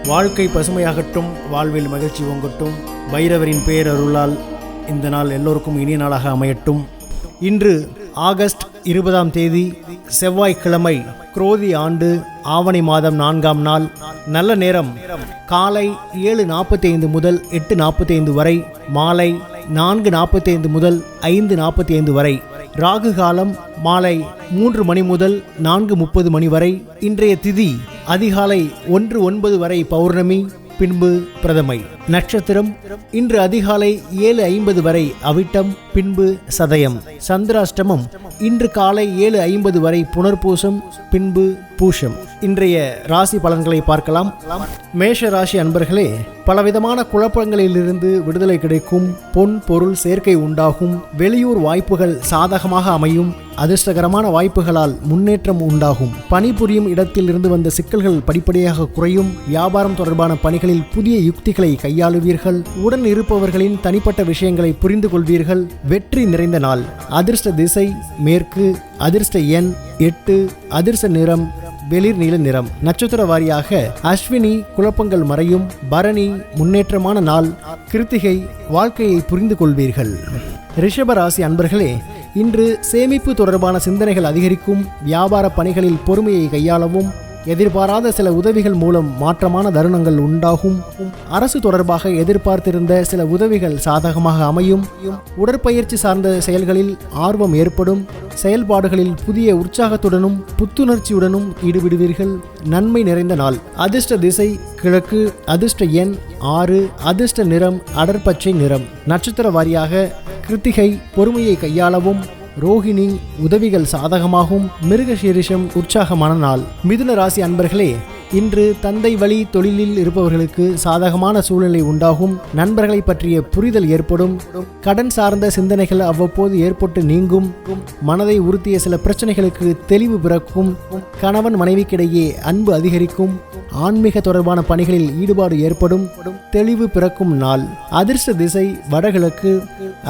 வாழ்க்கை பசுமையாகட்டும், வாழ்வில் மகிழ்ச்சி ஓங்கட்டும். பைரவரின் பேரருளால் இந்த நாள் எல்லோருக்கும் இனிய நாளாக அமையட்டும். இன்று ஆகஸ்ட் 20ஆம் தேதி செவ்வாய்க்கிழமை, குரோதி ஆண்டு ஆவணி மாதம் 4ஆம் நாள். நல்ல நேரம் காலை 7:45 முதல் 8:45 வரை, மாலை 4:45 முதல் 5:45 வரை. ராகு காலம் மாலை 3 மணி முதல் 4:30 மணி வரை. இன்றைய திதி அதிகாலை 1:09 வரை பௌர்ணமி, பின்பு பிரதமை. நட்சத்திரம் இன்று அதிகாலை 7:50 வரை அவிட்டம், பின்பு சதயம். சந்திராஷ்டமம் இன்று காலை 7:50 வரை புனர்பூசம், பின்பு பூஷம். இன்றைய ராசி பலன்களை பார்க்கலாம். மேஷ ராசி அன்பர்களே, பலவிதமான குழப்பங்களிலிருந்து விடுதலை கிடைக்கும். பொன் பொருள் சேர்க்கை உண்டாகும். வெளியூர் வாய்ப்புகள் சாதகமாக அமையும். அதிர்ஷ்டகரமான வாய்ப்புகளால் முன்னேற்றம் உண்டாகும். பணிபுரியும் இடத்தில் இருந்து வந்த சிக்கல்கள் படிப்படியாக குறையும். வியாபாரம் தொடர்பான பணிகளில் புதிய யுக்திகளை கையாளுவீர்கள். உடன் இருப்பவர்களின் தனிப்பட்ட விஷயங்களை புரிந்து கொள்வீர்கள். வெற்றி நிறைந்த நாள். அதிர்ஷ்ட திசை மேற்கு. அதிர்ஷ்ட எண் 8. அதிர்ஷ்ட நிறம் வெளிர் நீல நிறம். நட்சத்திர வாரியாக அஸ்வினி குழப்பங்கள் மறையும். பரணி முன்னேற்றமான நாள். கிருத்திகை வாழ்க்கையை புரிந்து கொள்வீர்கள். ரிஷப ராசி அன்பர்களே, இன்று சேமிப்பு தொடர்பான சிந்தனைகள் அதிகரிக்கும். வியாபார பணிகளில் பொறுமையை கையாளவும். எதிர்பாராத சில உதவிகள் மூலம் மாற்றமான தருணங்கள் உண்டாகும். அரசு தொடர்பாக எதிர்பார்த்திருந்த சில உதவிகள் சாதகமாக அமையும். உடற்பயிற்சி சார்ந்த செயல்களில் ஆர்வம் ஏற்படும். செயல்பாடுகளில் புதிய உற்சாகத்துடனும் புத்துணர்ச்சியுடனும் ஈடுபடுவீர்கள். நன்மை நிறைந்த நாள். அதிர்ஷ்ட திசை கிழக்கு. அதிர்ஷ்ட எண் 6. அதிர்ஷ்ட நிறம் அடர்பச்சை நிறம். நட்சத்திர வாரியாக கிருத்திகை பொறுமையை கையாளவும். ரோஹிணி உதவிகள் சாதகமாகும். மிருகசீரிஷம் உற்சாகமான நாள். மிதுன ராசி அன்பர்களே, இன்று தந்தை வழி தொழிலில் இருப்பவர்களுக்கு சாதகமான சூழ்நிலை உண்டாகும். நண்பர்களை பற்றிய புரிதல் ஏற்படும். கடன் சார்ந்த சிந்தனைகள் அவ்வப்போது ஏற்பட்டு நீங்கும். மனதை உறுத்திய சில பிரச்சனைகளுக்கு தெளிவு பிறக்கும். கணவன் மனைவிக்கிடையே அன்பு அதிகரிக்கும். ஆன்மீக தொடர்பான பணிகளில் ஈடுபாடு ஏற்படும். தெளிவு பிறக்கும் நாள். அதிர்ஷ்ட திசை வடகிழக்கு.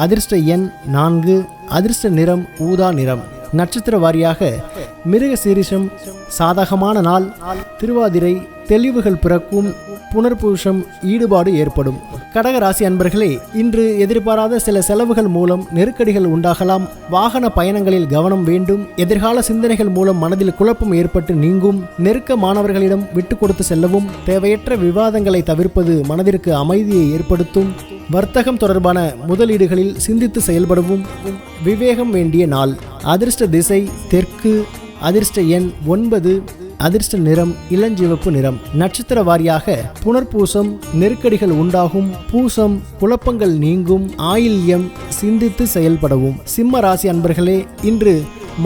அதிர்ஷ்ட எண் 4. அதிர்ஷ்ட நிறம் ஊதா நிறம். நட்சத்திர வாரியாக மிருக சீரிஷம் சாதகமான நாள். திருவாதிரை தெளிவுகள் பிறக்கும். புனர்பூஷம் ஈடுபாடு ஏற்படும். கடக ராசி அன்பர்களே, இன்று எதிர்பாராத சில செலவுகள் மூலம் நெருக்கடிகள் உண்டாகலாம். வாகன பயணங்களில் கவனம் வேண்டும். எதிர்கால சிந்தனைகள் மூலம் மனதில் குழப்பம் ஏற்பட்டு நீங்கும். நெருக்க மாணவர்களிடம் விட்டு கொடுத்து செல்லவும். தேவையற்ற விவாதங்களை தவிர்ப்பது மனதிற்கு அமைதியை ஏற்படுத்தும். வர்த்தகம் தொடர்பான முதலீடுகளில் சிந்தித்து செயல்படவும். விவேகம் வேண்டிய நாள். அதிர்ஷ்ட திசை தெற்கு. அதிர்ஷ்ட எண் 9. அதிர்ஷ்ட நிறம் இளஞ்சிவப்பு நிறம். நட்சத்திர வாரியாக புனர்பூசம் நெருக்கடிகள் உண்டாகும். பூசம் குழப்பங்கள் நீங்கும். ஆயில்யம் சிந்தித்து செயல்படவும். சிம்ம ராசி அன்பர்களே, இன்று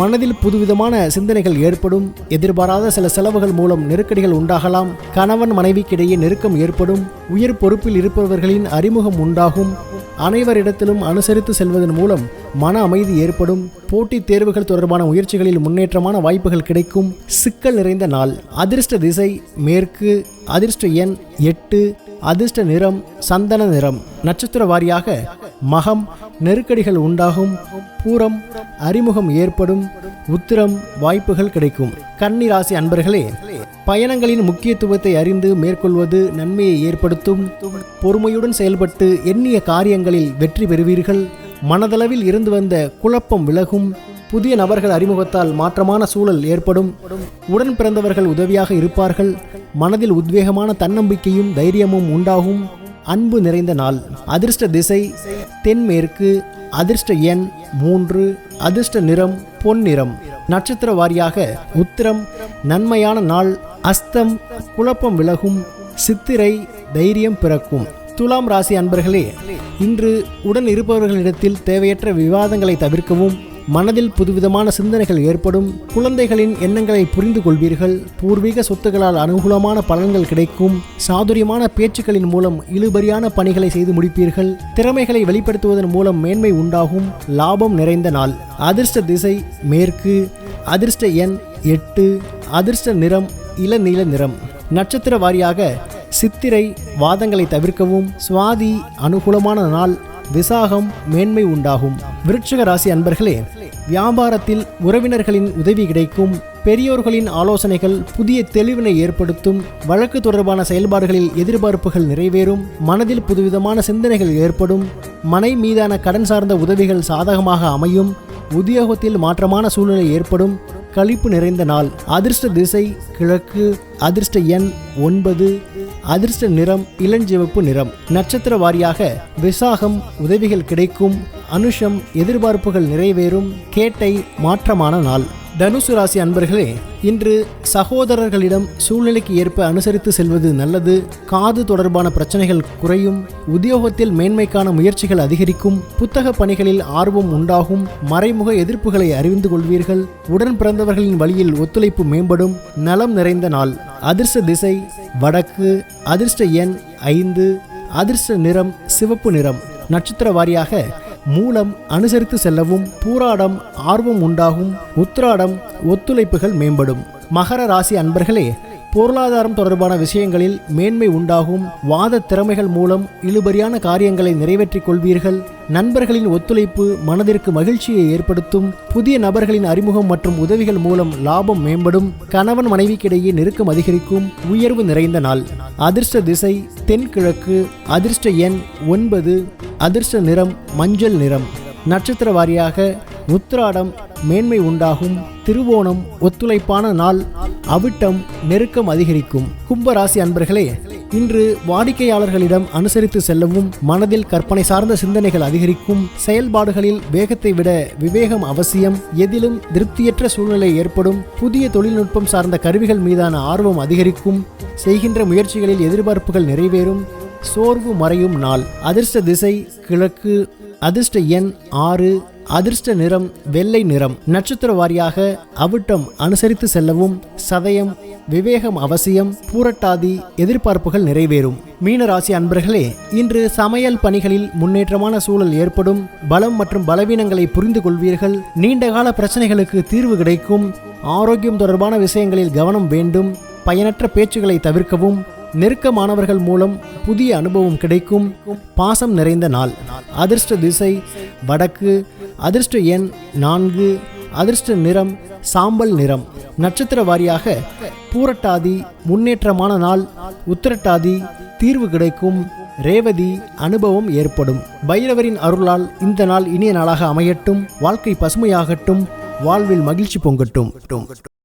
மனதில் புதுவிதமான சிந்தனைகள் ஏற்படும். எதிர்பாராத சில செலவுகள் மூலம் நெருக்கடிகள் உண்டாகலாம். கணவன் மனைவிக்கிடையே நெருக்கம் ஏற்படும். உயர் பொறுப்பில் இருப்பவர்களின் அறிமுகம் உண்டாகும். அனைவரிடத்திலும் அனுசரித்து செல்வதன் மூலம் மன அமைதி ஏற்படும். போட்டித் தேர்வுகள் தொடர்பான முயற்சிகளில் முன்னேற்றமான வாய்ப்புகள் கிடைக்கும். சிக்கல் நிறைந்த நாள். அதிர்ஷ்ட திசை மேற்கு. அதிர்ஷ்ட எண் 8. அதிர்ஷ்ட நிறம் சந்தன நிறம். நட்சத்திர வாரியாக மகம் நெருக்கடிகள் உண்டாகும். பூரம் அறிமுகம் ஏற்படும். உத்திரம் வாய்ப்புகள் கிடைக்கும். கன்னி ராசி அன்பர்களே, பயணங்களின் முக்கியத்துவத்தை அறிந்து மேற்கொள்வது நன்மையை ஏற்படுத்தும். பொறுமையுடன் செயல்பட்டு எண்ணிய காரியங்களில் வெற்றி பெறுவீர்கள். மனதளவில் இருந்து வந்த குழப்பம் விலகும். புதிய நபர்கள் அறிமுகத்தால் மாற்றமான சூழல் ஏற்படும். உடன் பிறந்தவர்கள் உதவியாக இருப்பார்கள். மனதில் உத்வேகமான தன்னம்பிக்கையும் தைரியமும் உண்டாகும். அன்பு நிறைந்த நாள். அதிர்ஷ்ட திசை தென்மேற்கு. அதிர்ஷ்ட எண் 3. அதிர்ஷ்ட நிறம் பொன்னிறம். நட்சத்திர வாரியாக உத்திரம் நன்மையான நாள். அஸ்தம் குழப்பம் விலகும். சித்திரை தைரியம் பிறக்கும். துலாம் ராசி அன்பர்களே, இன்று உடன் இருப்பவர்களிடத்தில் தேவையற்ற விவாதங்களை தவிர்க்கவும். மனதில் புதுவிதமான சிந்தனைகள் ஏற்படும். குழந்தைகளின் எண்ணங்களை புரிந்து கொள்வீர்கள். பூர்வீக சொத்துக்களால் அனுகூலமான பலன்கள் கிடைக்கும். சாதுரியமான பேச்சுக்களின் மூலம் இழுபறியான பணிகளை செய்து முடிப்பீர்கள். திறமைகளை வெளிப்படுத்துவதன் மூலம் மேன்மை உண்டாகும். லாபம் நிறைந்த நாள். அதிர்ஷ்ட திசை மேற்கு. அதிர்ஷ்ட எண் 8. அதிர்ஷ்ட நிறம் இளநீல நிறம். நட்சத்திர வாரியாக சித்திரை வாதங்களை தவிர்க்கவும். சுவாதி அனுகூலமான நாள். விசாகம் மேன்மை உண்டாகும். விருட்சிக ராசி அன்பர்களே, வியாபாரத்தில் உறவினர்களின் உதவி கிடைக்கும். பெரியோர்களின் ஆலோசனைகள் புதிய தெளிவினை ஏற்படுத்தும். வழக்கு தொடர்பான செயல்பாடுகளில் எதிர்பார்ப்புகள் நிறைவேறும். மனதில் புதுவிதமான சிந்தனைகள் ஏற்படும். மனை மீதான கடன் சார்ந்த உதவிகள் சாதகமாக அமையும். உத்தியோகத்தில் மாற்றமான சூழ்நிலை ஏற்படும். களிப்பு நிறைந்த நாள். அதிர்ஷ்ட திசை கிழக்கு. அதிர்ஷ்ட எண் 9. அதிர்ஷ்ட நிறம் இளஞ்சிவப்பு நிறம். நட்சத்திர வாரியாக விசாகம் உதவிகள் கிடைக்கும். அனுஷம் எதிர்பார்ப்புகள் நிறைவேறும். கேட்டை மாற்றமான நாள். தனுசு ராசி அன்பர்களே, இன்று சகோதரர்களிடம் சூழ்நிலைக்கு ஏற்ப அனுசரித்து செல்வது நல்லது. காது தொடர்பான பிரச்சனைகள் குறையும். உத்தியோகத்தில் மேன்மைக்கான முயற்சிகள் அதிகரிக்கும். புத்தக பணிகளில் ஆர்வம் உண்டாகும். மறைமுக எதிர்ப்புகளை அறிந்து கொள்வீர்கள். உடன் பிறந்தவர்களின் வழியில் ஒத்துழைப்பு மேம்படும். நலம் நிறைந்த நாள். அதிர்ஷ்ட திசை வடக்கு. அதிர்ஷ்ட எண் 5. அதிர்ஷ்ட நிறம் சிவப்பு நிறம். நட்சத்திர வாரியாக மூலம் அனுசரித்து செல்லவும். பூராடம் ஆர்வம் உண்டாகும். உத்திராடம் ஒத்துழைப்புகள் மேம்படும். மகர ராசி அன்பர்களே, பொருளாதாரம் தொடர்பான விஷயங்களில் மேன்மை உண்டாகும். வாத திறமைகள் மூலம் இழுபறியான காரியங்களை நிறைவேற்றிக் கொள்வீர்கள். நண்பர்களின் ஒத்துழைப்பு மனதிற்கு மகிழ்ச்சியை ஏற்படுத்தும். புதிய நபர்களின் அறிமுகம் மற்றும் உதவிகள் மூலம் லாபம் மேம்படும். கணவன் மனைவிக்கிடையே நெருக்கம் அதிகரிக்கும். உயர்வு நிறைந்த நாள். அதிர்ஷ்ட திசை தென்கிழக்கு. அதிர்ஷ்ட எண் 9. அதிர்ஷ்ட நிறம் மஞ்சள் நிறம். நட்சத்திர வாரியாக உத்திராடம் மேன்மை உண்டாகும். திருவோணம் ஒத்துழைப்பான நாள். அவிட்டம் நெருக்கம் அதிகரிக்கும். கும்பராசி அன்பர்களே, இன்று வாடிக்கையாளர்களிடம் அனுசரித்து செல்லவும். மனதில் கற்பனை சார்ந்த சிந்தனைகள் அதிகரிக்கும். செயல்பாடுகளில் வேகத்தை விட விவேகம் அவசியம். எதிலும் திருப்தியற்ற சூழ்நிலை ஏற்படும். புதிய தொழில்நுட்பம் சார்ந்த கருவிகள் மீதான ஆர்வம் அதிகரிக்கும். செய்கின்ற முயற்சிகளில் எதிர்பார்ப்புகள் நிறைவேறும். சோர்வு மறையும் நாள். அதிர்ஷ்ட திசை கிழக்கு. அதிர்ஷ்ட எண் 6. அதிர்ஷ்ட நிறம் வெள்ளை நிறம். நட்சத்திர வாரியாக அவிட்டம் அனுசரித்து செல்லவும். சதயம் விவேகம் அவசியம். பூரட்டாதி எதிர்பார்ப்புகள் நிறைவேறும். மீனராசி அன்பர்களே, இன்று சமையல் பணிகளில் முன்னேற்றமான சூழல் ஏற்படும். பலம் மற்றும் பலவீனங்களை புரிந்து கொள்வீர்கள். நீண்டகால பிரச்சனைகளுக்கு தீர்வு கிடைக்கும். ஆரோக்கியம் தொடர்பான விஷயங்களில் கவனம் வேண்டும். பயனற்ற பேச்சுகளை தவிர்க்கவும். நெருக்கமானவர்கள் மூலம் புதிய அனுபவம் கிடைக்கும். பாசம் நிறைந்த நாள். அதிர்ஷ்ட திசை வடக்கு. அதிர்ஷ்ட எண் 4. அதிர்ஷ்ட நிறம் சாம்பல் நிறம். நட்சத்திர வாரியாக பூரட்டாதி முன்னேற்றமான நாள். உத்திரட்டாதி தீர்வு கிடைக்கும். ரேவதி அனுபவம் ஏற்படும். பைரவரின் அருளால் இந்த நாள் இனிய நாளாக அமையட்டும். வாழ்க்கை பசுமையாகட்டும். வாழ்வில் மகிழ்ச்சி பொங்கட்டும்.